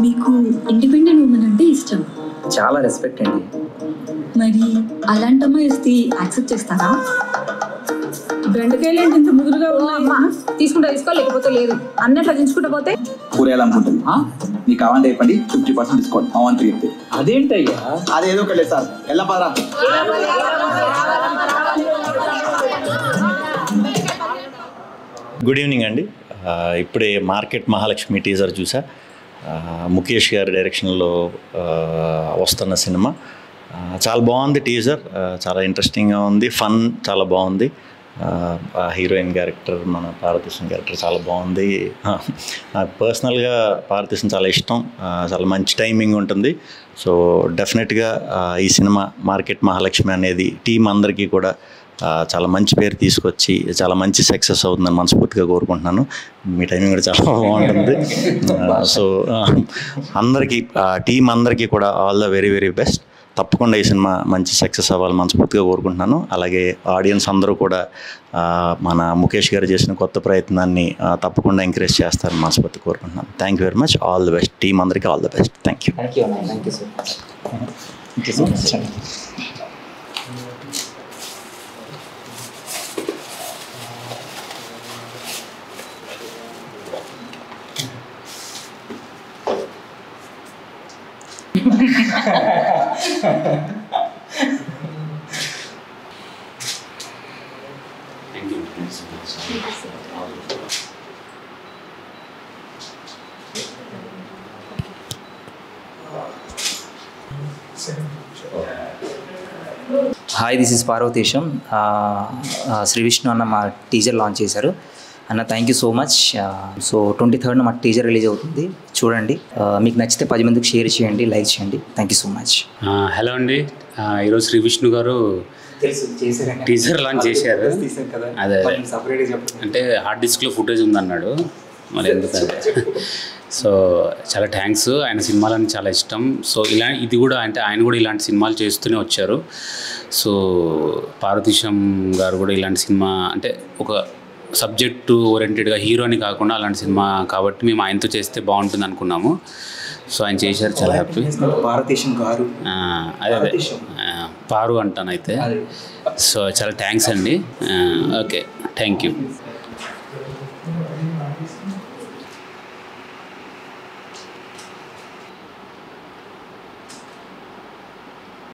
మీకు independent women అంటే ఇష్టం? చాలా రెస్పెక్ట్ అండి. మరి అలాంటి అమ్మాయి వస్తే యాక్సెప్ట్ చేస్తారా? బెండకాయలు ఏంటి ఇంత ముదురుగా ఉన్నాయమ్మా? తీసుకుంటా తీసుకో, లేకపోతే లేదు అన్నట్లు దించుకుంటా పోతే కూరేయాలనుకుంటుంది. మీకు కావాలంటే చెప్పండి, 50% డిస్కౌంట్ అవంతా చెప్తే. అదేంటయ్యా? అదేదో ఒక లేదు సార్, ఎలా పదరా. గుడ్ ఈవినింగ్ అండి. ఇప్పుడే మార్కెట్ మహాలక్ష్మి టీజర్ చూసా. ముఖేష్ గారి డైరెక్షన్లో వస్తున్న సినిమా చాలా బాగుంది. టీజర్ చాలా ఇంట్రెస్టింగ్గా ఉంది, ఫన్ చాలా బాగుంది. హీరోయిన్ క్యారెక్టర్, మన పార్వతీశం క్యారెక్టర్ చాలా బాగుంది. నాకు పర్సనల్గా పార్వతీశం చాలా ఇష్టం. చాలా మంచి టైమింగ్ ఉంటుంది. సో డెఫినెట్గా ఈ సినిమా మార్కెట్ మహాలక్ష్మి అనేది టీం అందరికీ కూడా చాలా మంచి పేరు తీసుకొచ్చి చాలా మంచి సక్సెస్ అవుతుందని మనస్ఫూర్తిగా కోరుకుంటున్నాను. మీ టైమింగ్ కూడా చాలా బాగుంటుంది. సో అందరికీ, టీం అందరికీ కూడా all the very very best. తప్పకుండా ఈ సినిమా మంచి సక్సెస్ అవ్వాలని మనస్ఫూర్తిగా కోరుకుంటున్నాను. అలాగే ఆడియన్స్ అందరూ కూడా మన ముఖేష్ గారు చేసిన కొత్త ప్రయత్నాన్ని తప్పకుండా ఎంకరేజ్ చేస్తారని మనస్ఫూర్తిగా కోరుకుంటున్నాను. Thank you very much. All the best. Team అందరికీ all the best. Thank you. Hi, this is Parvateesam. Sri Vishnu అన్న మా టీజర్ లాంచ్ చేశారు. అన్న thank you so much. So 23rd మా టీజర్ రిలీజ్ అవుతుంది, చూడండి. మీకు నచ్చితే 10 మందికి షేర్ చేయండి, లైక్ చేయండి. Thank you so much. Hello అండి, ఈరోజు శ్రీ విష్ణు గారు టీజర్ లాంచ్ చేశారు. అదే అంటే హార్డ్ డిస్క్లో ఫుటేజ్ ఉందన్నాడు, మరి ఎందుకంటే సో చాలా థ్యాంక్స్. ఆయన సినిమాలని చాలా ఇష్టం. సో ఇది కూడా అంటే ఆయన కూడా ఇలాంటి సినిమాలు చేస్తూనే వచ్చారు. సో పార్వతీశం గారు కూడా ఇలాంటి సినిమా అంటే ఒక సబ్జెక్టు ఓరియంటెడ్గా హీరోని కాకుండా అలాంటి సినిమా కాబట్టి మేము ఆయనతో చేస్తే బాగుంటుంది అనుకున్నాము. సో ఆయన చేశారు, చాలా హ్యాపీ. పార్వతీశం గారు అదే పారు అంటానైతే. సో చాలా థ్యాంక్స్ అండి. Okay, thank you.